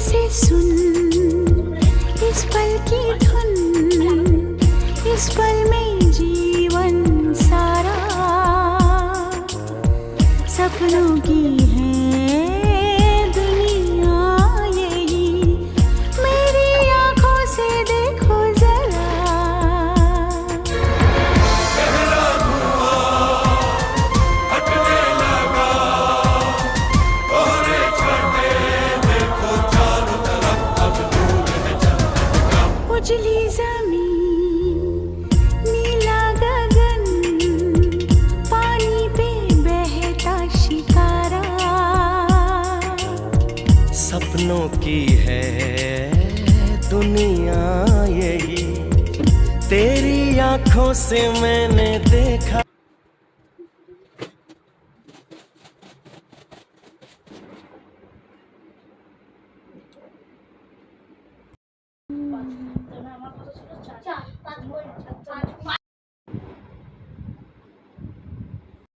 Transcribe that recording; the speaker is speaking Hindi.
से सुन इस पल की धुन, इस पल में जीवन सारा सपनों की है दुनिया यही, मेरी आंखों से देखो जरा। पहला धुआं हटने लगा, कोहरे छटे देखो चारों तरफ, अब दूर है चंद्रमा। उजली जमीन, नीला गगन, पानी पे बहता शिकारा, सपनों की है दुनिया यही, तेरी आंखों से मैंने देखा।